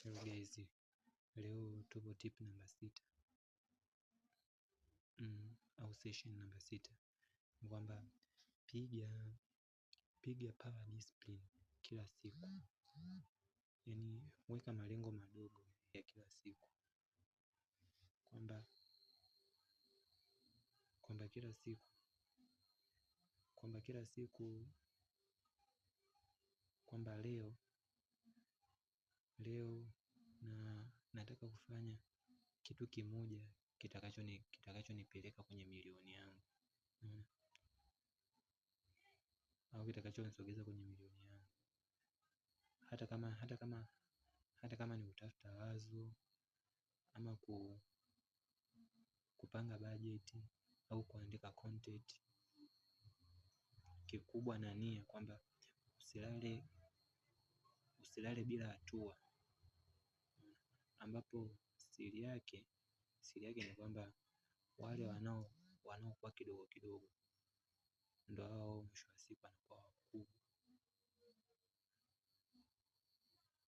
Hello guys, leo tupo tip namba 6 au session namba 6, kwamba piga power discipline kila siku. Yani weka malengo madogo ya kila siku, kwamba kila siku kwamba leo nataka kufanya kitu kimoja kitakachonipeleka kwenye milioni yangu, au kitakachonisogeza kwenye milioni yangu. Hata kama ni kutafuta wazo ama kupanga bajeti au kuandika content. Kikubwa na nia kwamba usilale bila hatua, ambapo siri yake ni kwamba wale wanaokuwa kidogo kidogo ndio hao mwisho wa siku